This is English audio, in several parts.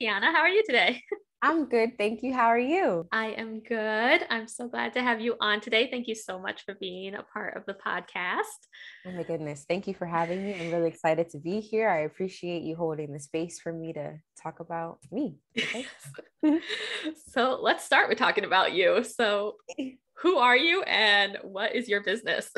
Kiana. How are you today? I'm good. Thank you. How are you? I am good. I'm so glad to have you on today. Thank you so much for being a part of the podcast. Oh my goodness. Thank you for having me. I'm really excited to be here. I appreciate you holding the space for me to talk about me. Okay. So let's start with talking about you. So who are you and what is your business?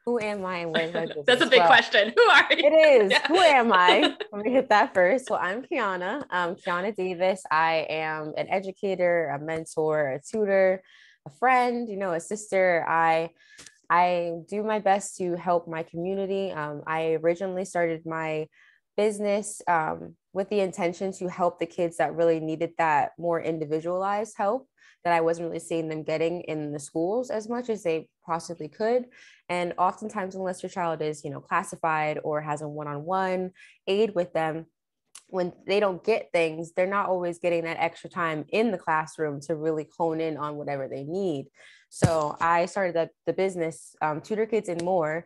Who am I and what is my business? That's a big question. Who are you? It is. Yeah. Who am I? Let me hit that first. So I'm Kiana. Kianna Davis. I am an educator, a mentor, a tutor, a friend, a sister. I do my best to help my community. I originally started my business with the intention to help the kids that really needed that more individualized help that I wasn't really seeing them getting in the schools as much as they possibly could. And oftentimes, unless your child is, classified or has a one-on-one aid with them, when they don't get things, they're not always getting that extra time in the classroom to really hone in on whatever they need. So I started the business, Tutor Kids and More,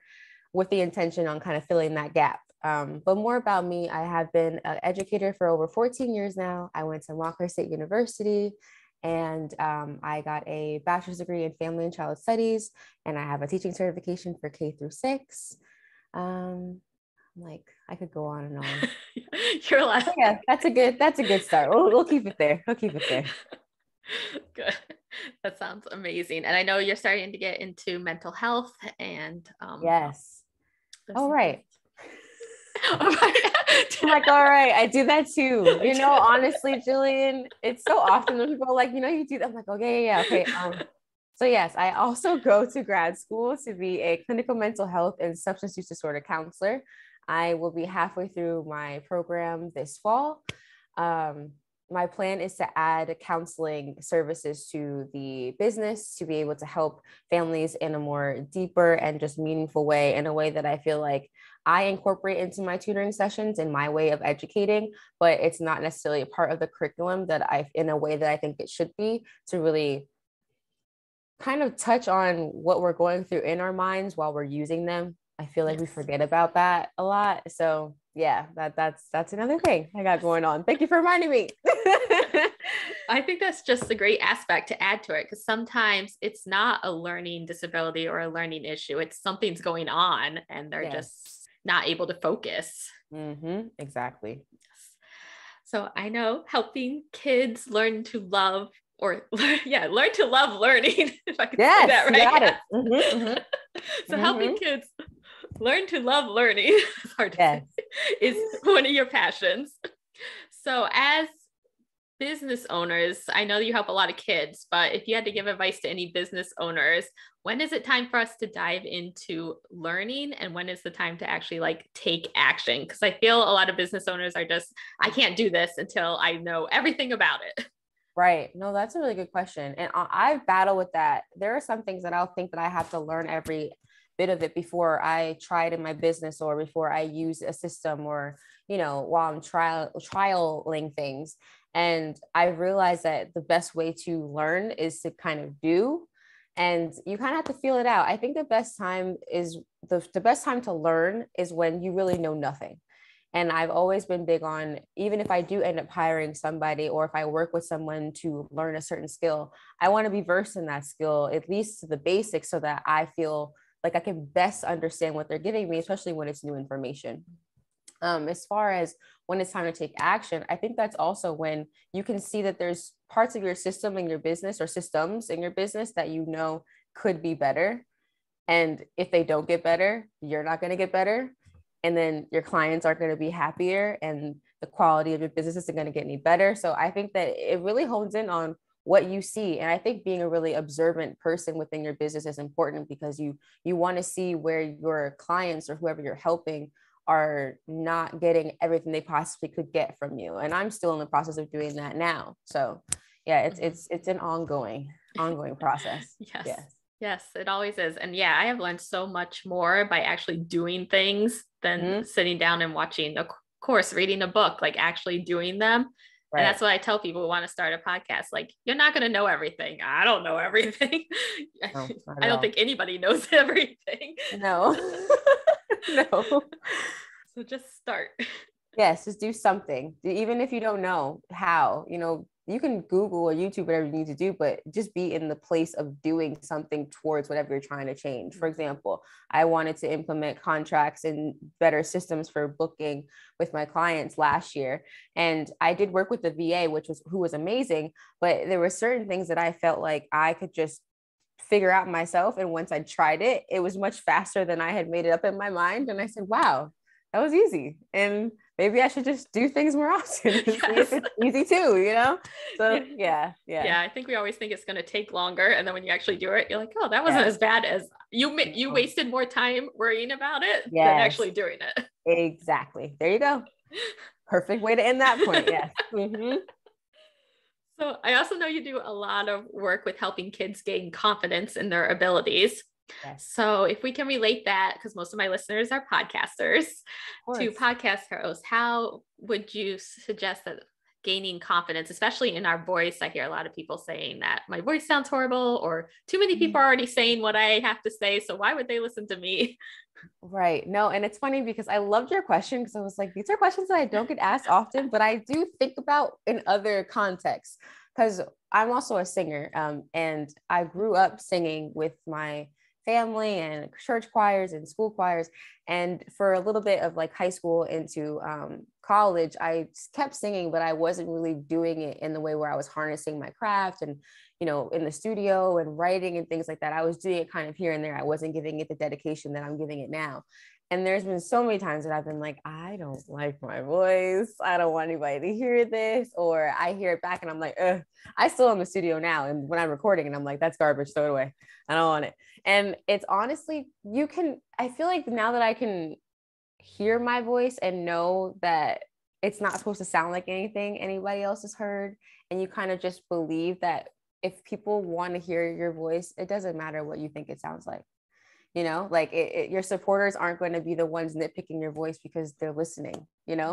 with the intention on kind of filling that gap. But more about me, I have been an educator for over 14 years now. I went to Montclair State University and I got a bachelor's degree in family and child studies, and I have a teaching certification for K-6. Like I could go on and on. You're like, yeah, that's a good start. We'll keep it there. We'll keep it there. Good. That sounds amazing. And I know you're starting to get into mental health and yes. All right. All right. I'm like, all right, I do that too. Honestly, Jillian, it's so often when people are like, you do that. I'm like, okay, yeah, okay. So yes, I also go to grad school to be a clinical mental health and substance use disorder counselor. I will be halfway through my program this fall. My plan is to add counseling services to the business to be able to help families in a more deeper and just meaningful way, in a way that I feel like I incorporate into my tutoring sessions in my way of educating, but it's not necessarily a part of the curriculum in a way that I think it should be, to really kind of touch on what we're going through in our minds while we're using them. I feel like we forget about that a lot. So yeah, that's another thing I got going on. Thank you for reminding me. I think that's just a great aspect to add to it, because sometimes it's not a learning disability or a learning issue. It's something's going on and they're just not able to focus. Mm-hmm, exactly. So I know helping kids learn to love learn to love learning, if I could say that right. Got it. Mm-hmm, mm-hmm. So helping kids learn to love learning it's hard to say, is one of your passions. So as business owners, I know you help a lot of kids, but if you had to give advice to any business owners, when is it time for us to dive into learning, and when is the time to actually take action? Because I feel a lot of business owners are just, I can't do this until I know everything about it. Right. No, that's a really good question. And I battle with that. There are some things that I'll think that I have to learn every bit of it before I try it in my business, or before I use a system, or, while I'm trialing things. And I realized that the best way to learn is to kind of do, and you kind of have to feel it out. I think the best time is the best time to learn is when you really know nothing. And I've always been big on, even if I do end up hiring somebody, or if I work with someone to learn a certain skill, I want to be versed in that skill, at least to the basics, so that I feel like I can best understand what they're giving me, especially when it's new information. As far as when it's time to take action, I think that's also when you can see that there's parts of your system in your business, or systems in your business, that could be better. And if they don't get better, you're not going to get better. And then your clients aren't going to be happier, and the quality of your business isn't going to get any better. So I think that it really hones in on what you see. And I think being a really observant person within your business is important, because you want to see where your clients, or whoever you're helping, are not getting everything they possibly could get from you. And I'm still in the process of doing that now. So yeah, it's an ongoing process. Yes, it always is. And yeah, I have learned so much more by actually doing things than sitting down and watching a course, reading a book, actually doing them. Right. And that's what I tell people who want to start a podcast. You're not going to know everything. I don't know everything. No, I don't think anybody knows everything. No. No. So just start. Yes, just do something. Even if you don't know how, you can Google or YouTube whatever you need to do, but just be in the place of doing something towards whatever you're trying to change. For example, I wanted to implement contracts and better systems for booking with my clients last year. And I did work with the VA, who was amazing, but there were certain things that I felt like I could just figure out myself. And once I tried it, it was much faster than I had made it up in my mind. And I said, wow, that was easy. And maybe I should just do things more often and see if it's easy too, So yeah. I think we always think it's going to take longer. And then when you actually do it, you're like, oh, that wasn't as bad as you wasted more time worrying about it than actually doing it. Exactly. There you go. Perfect way to end that point. Yes. So I also know you do a lot of work with helping kids gain confidence in their abilities. Yes. So if we can relate that, because most of my listeners are podcasters, to podcast hosts, how would you suggest that gaining confidence, especially in our voice? I hear a lot of people saying that my voice sounds horrible, or too many people are already saying what I have to say, so why would they listen to me? Right. No, and it's funny because I loved your question, because I was like, these are questions that I don't get asked often, but I do think about in other contexts, because I'm also a singer, and I grew up singing with my family and church choirs and school choirs. And for a little bit of like high school into college, I kept singing, but I wasn't really doing it in the way where I was harnessing my craft and, in the studio and writing and things like that. I was doing it kind of here and there. I wasn't giving it the dedication that I'm giving it now. And there's been so many times that I've been like, I don't like my voice. I don't want anybody to hear this. Or I hear it back and I'm like, ugh. I still in the studio now. And when I'm recording and I'm like, that's garbage, throw it away. I don't want it. And it's honestly, I feel like now that I can hear my voice and know that it's not supposed to sound like anything anybody else has heard. And you kind of just believe that if people want to hear your voice, it doesn't matter what you think it sounds like. Your supporters aren't going to be the ones nitpicking your voice because they're listening,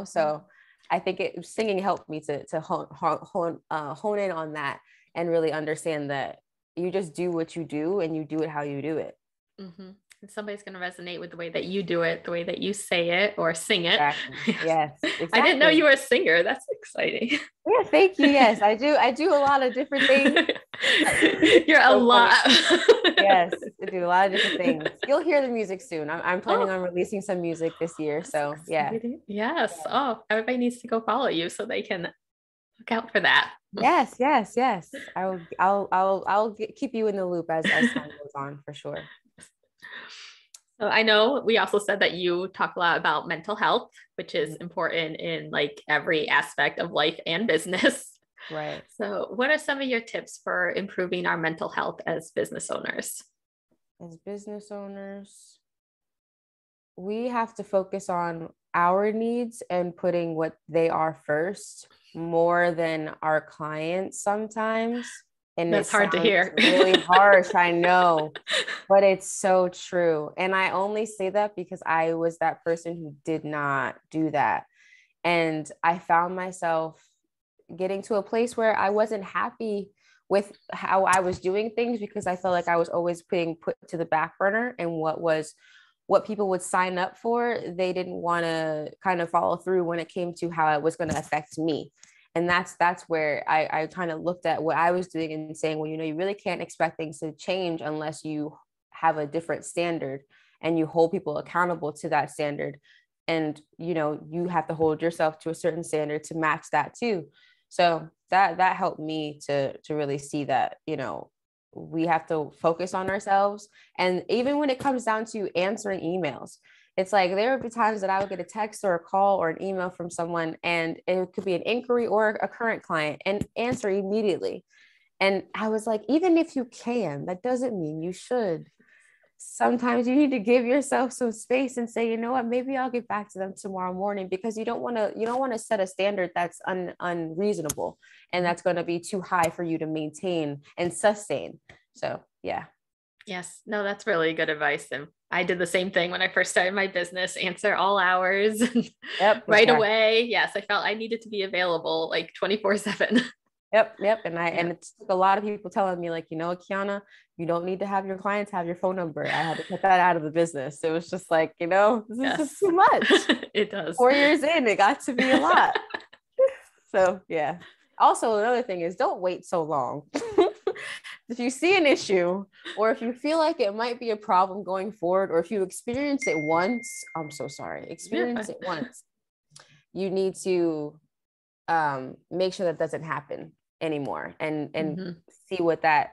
So I think singing helped me to hone in on that and really understand that you just do what you do and you do it how you do it. Mm-hmm. And somebody's going to resonate with the way that you do it, the way that you say it or sing it. Exactly. Yes. Exactly. I didn't know you were a singer. That's exciting. Yeah, thank you. Yes, I do a lot of different things. You're a lot. Yes, I do a lot of different things. You'll hear the music soon. I'm planning on releasing some music this year. So yeah. Yes. Oh, everybody needs to go follow you so they can look out for that. Yes. I'll keep you in the loop as time goes on, for sure. So I know we also said that you talk a lot about mental health, which is important in like every aspect of life and business. Right. So what are some of your tips for improving our mental health as business owners? As business owners, we have to focus on our needs and putting what they are first more than our clients sometimes. And that's hard to hear. Really harsh, I know, but it's so true. And I only say that because I was that person who did not do that. And I found myself getting to a place where I wasn't happy with how I was doing things because I felt like I was always being put to the back burner, and what people would sign up for, they didn't want to kind of follow through when it came to how it was going to affect me. And that's where I kind of looked at what I was doing and saying, well, you really can't expect things to change unless you have a different standard and you hold people accountable to that standard. And, you have to hold yourself to a certain standard to match that too. So that helped me to really see that, we have to focus on ourselves. And even when it comes down to answering emails, it's like there would be times that I would get a text or a call or an email from someone, and it could be an inquiry or a current client, and answer immediately. And I was like, even if you can, that doesn't mean you should. Sometimes you need to give yourself some space and say, you know what, maybe I'll get back to them tomorrow morning, because you don't want to set a standard that's unreasonable and that's going to be too high for you to maintain and sustain. So yeah. Yes. No, that's really good advice. And I did the same thing when I first started my business, answer all hours right away. Yes. I felt I needed to be available like 24/7. Yep. And it took a lot of people telling me like, Kiana, you don't need to have your clients have your phone number. I had to cut that out of the business. It was just like, this is just too much. It does. 4 years in, it got to be a lot. So yeah. Also, another thing is don't wait so long. If you see an issue, or if you feel like it might be a problem going forward, or if you experience it once, I'm so sorry, it once, you need to make sure that doesn't happen anymore, and see what that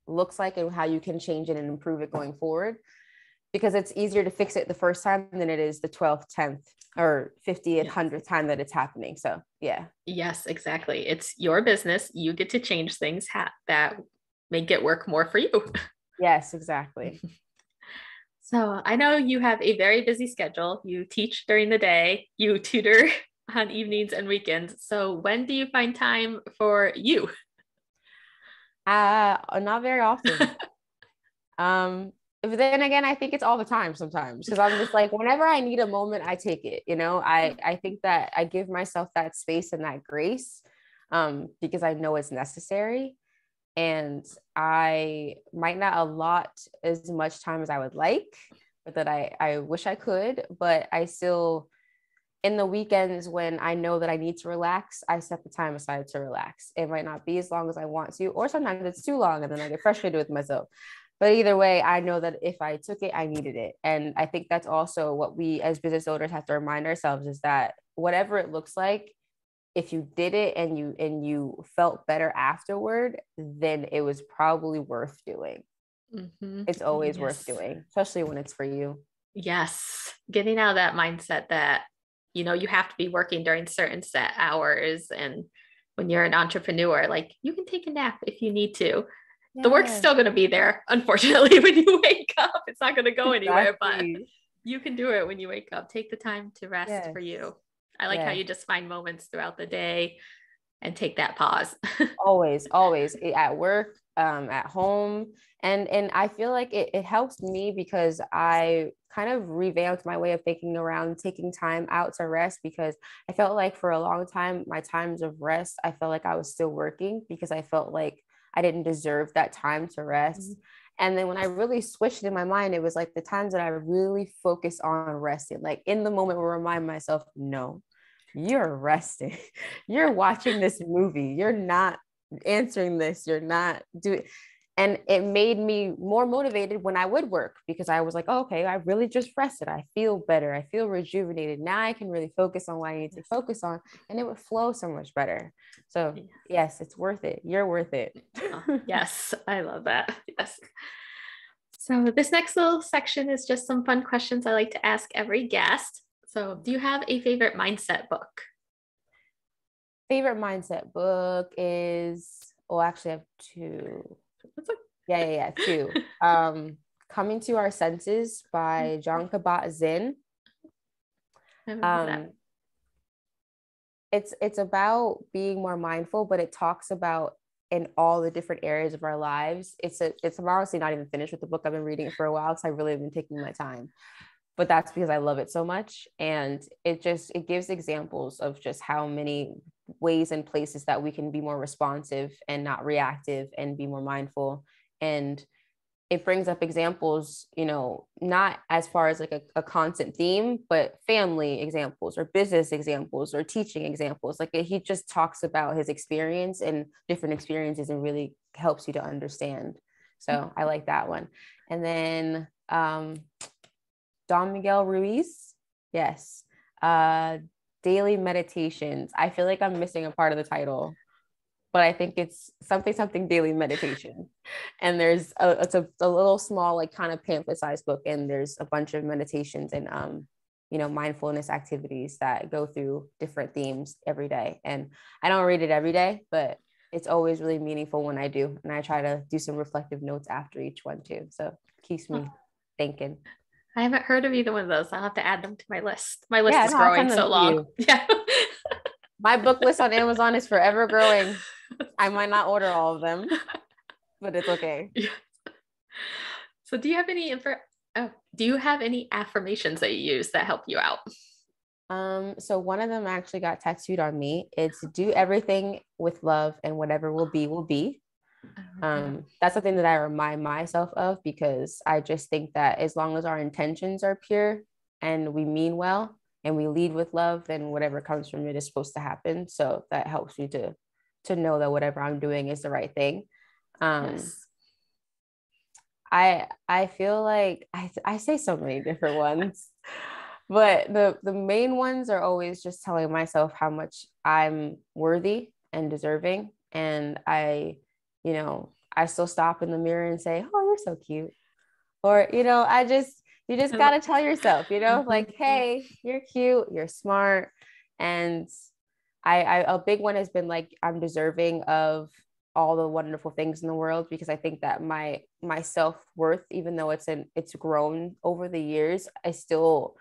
looks like and how you can change it and improve it going forward, because it's easier to fix it the first time than it is the 12th, 10th, or 50th, 100th time that it's happening. So yeah. Yes, exactly. It's your business. You get to change things that make it work more for you. Yes, exactly. So I know you have a very busy schedule. You teach during the day, you tutor on evenings and weekends. So when do you find time for you? Not very often. But then again, I think it's all the time sometimes, because I'm just like, whenever I need a moment, I take it. I think that I give myself that space and that grace, because I know it's necessary. And I might not allot as much time as I would like, but that I wish I could, but I still, in the weekends when I know that I need to relax, I set the time aside to relax. It might not be as long as I want to, or sometimes it's too long and then I get frustrated with myself. But either way, I know that if I took it, I needed it. And I think that's also what we as business owners have to remind ourselves, is that whatever it looks like, if you did it and you felt better afterward, then it was probably worth doing. It's always worth doing, especially when it's for you. Yes. Getting out of that mindset that, you have to be working during certain set hours. And when you're an entrepreneur, like, you can take a nap if you need to. Yeah. The work's still going to be there. Unfortunately, when you wake up, it's not going to go anywhere, but you can do it when you wake up. Take the time to rest for you. I like how you just find moments throughout the day and take that pause. always at work, at home. And I feel like it helps me, because I kind of revamped my way of thinking around taking time out to rest, because I felt like for a long time, my times of rest, I felt like I was still working, because I felt like I didn't deserve that time to rest. And then when I really switched in my mind, it was like the times that I really focus on resting, like in the moment, will remind myself, no, you're resting. You're watching this movie. You're not answering this. You're not doing. And it made me more motivated when I would work, because I was like, oh, okay, I really just rested. I feel better. I feel rejuvenated. Now I can really focus on what I need to focus on, and it would flow so much better. So yes, it's worth it. You're worth it. Yes, I love that. Yes. So this next little section is just some fun questions I like to ask every guest. So do you have a favorite mindset book? Favorite mindset book is, actually I have two. Yeah, two. Coming to Our Senses by Jon Kabat-Zinn. It's about being more mindful, but it talks about in all the different areas of our lives. I'm honestly not even finished with the book. I've been reading it for a while, because I really have been taking my time. But that's because I love it so much. And it gives examples of just how many ways and places that we can be more responsive and not reactive, and be more mindful. And it brings up examples, not as far as like a constant theme, but family examples or business examples or teaching examples. Like he just talks about his experience and different experiences, and really helps you to understand. So I like that one. And then Don Miguel Ruiz. Yes. Daily Meditations. I feel like I'm missing a part of the title, but I think it's something daily meditation. And it's a little small, like kind of pamphlet sized book. And there's a bunch of meditations and, mindfulness activities that go through different themes every day. And I don't read it every day, but it's always really meaningful when I do. And I try to do some reflective notes after each one too. So it keeps me thinking. I haven't heard of either one of those. I'll have to add them to my list. My list is growing so long. Yeah. My book list on Amazon is forever growing. I might not order all of them, but it's okay. Yeah. So do you have any affirmations that you use that help you out? So one of them actually got tattooed on me. It's do everything with love and whatever will be, will be. That's something that I remind myself of, because I just think that as long as our intentions are pure and we mean well and we lead with love, then whatever comes from it is supposed to happen. So that helps me to know that whatever I'm doing is the right thing. Yes. I feel like I say so many different ones, but the main ones are always just telling myself how much I'm worthy and deserving. And I still stop in the mirror and say, "Oh, you're so cute." Or, you just got to tell yourself, like, "Hey, you're cute, you're smart." And a big one has been like, I'm deserving of all the wonderful things in the world, because I think that my self-worth, even though it's grown over the years, I still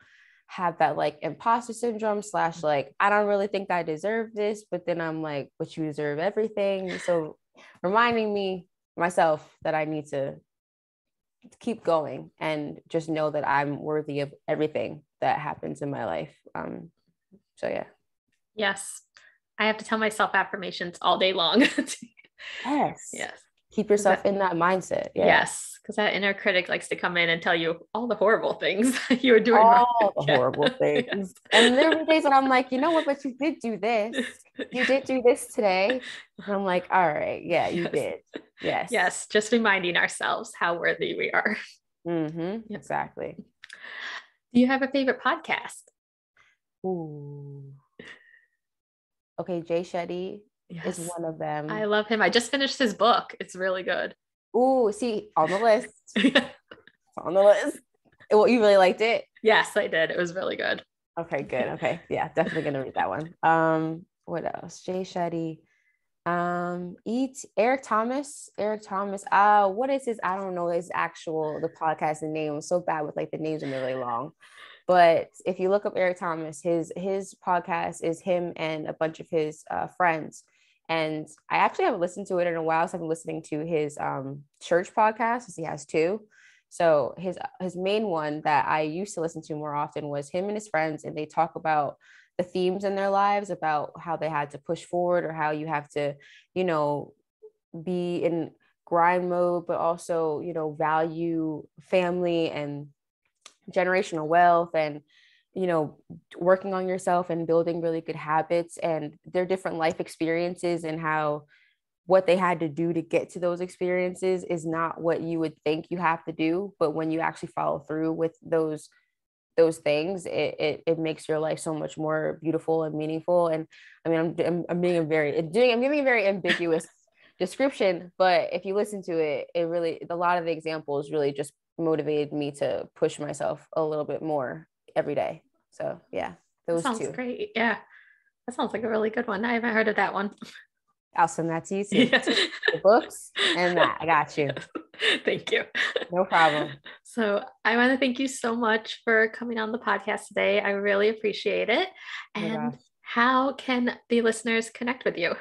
have that like imposter syndrome / like, I don't really think I deserve this, but then I'm like, but you deserve everything. So reminding myself that I need to keep going and just know that I'm worthy of everything that happens in my life. So yeah. Yes. I have to tell myself affirmations all day long. Yes. Yes. Keep yourself in that mindset. Yeah. Yes. Because that inner critic likes to come in and tell you all the horrible things you were doing all wrong. the horrible things. Yes. And there were days when I'm like, you know what, but you did do this. You did do this today. And I'm like, all right, yeah, you did. Yes. Yes. Just reminding ourselves how worthy we are. Mm-hmm. Yep. Exactly. Do you have a favorite podcast? Ooh. Okay, Jay Shetty is one of them. I love him. I just finished his book. It's really good. Ooh, see, on the list. On the list. Well, you really liked it? Yes, I did. It was really good. Okay, good. Okay. Yeah, definitely gonna read that one. What else? Jay Shetty. Eric Thomas. What is his? I don't know the podcasting name. I'm so bad with like the names and they're really long. But if you look up Eric Thomas, his podcast is him and a bunch of his friends. And I actually haven't listened to it in a while. So I've been listening to his church podcast, because he has two. So his main one that I used to listen to more often was him and his friends, and they talk about the themes in their lives, about how they had to push forward, or how you have to, be in grind mode, but also, value family and generational wealth, and working on yourself and building really good habits, and their different life experiences, and how what they had to do to get to those experiences is not what you would think you have to do, but when you actually follow through with those things, it makes your life so much more beautiful and meaningful. And I mean, I'm giving a very ambiguous description, but if you listen to it, a lot of the examples really just motivated me to push myself a little bit more every day. So yeah, those sounds two. Great. Yeah, that sounds like a really good one. I haven't heard of that one. I'll send that to you too. Yeah. The books and that. I got you. Thank you. No problem. So I want to thank you so much for coming on the podcast today. I really appreciate it. And how can the listeners connect with you?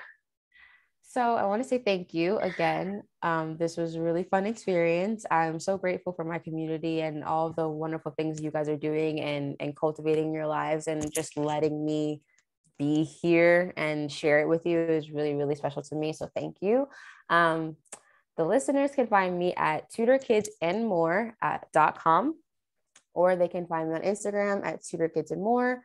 So I want to say thank you again. This was a really fun experience. I'm so grateful for my community and all the wonderful things you guys are doing and cultivating your lives, and just letting me be here and share it with you is really, really special to me. So thank you. The listeners can find me at tutorkidsandmore.com, or they can find me on Instagram at tutorkidsandmore.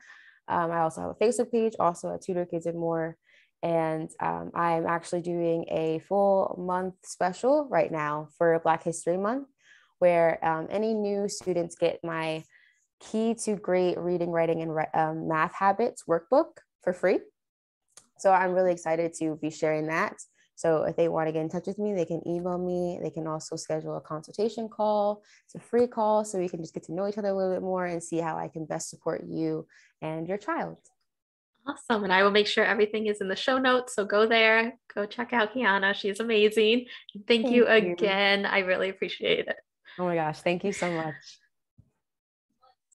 I also have a Facebook page, also at Tutor Kids and More. And I'm actually doing a full month special right now for Black History Month, where any new students get my Key to Great Reading, Writing, and Math Habits workbook for free. So I'm really excited to be sharing that. So if they want to get in touch with me, they can email me. They can also schedule a consultation call. It's a free call, so we can just get to know each other a little bit more and see how I can best support you and your child. Awesome. And I will make sure everything is in the show notes. So go there, go check out Kiana. She's amazing. Thank you again. I really appreciate it. Oh my gosh. Thank you so much.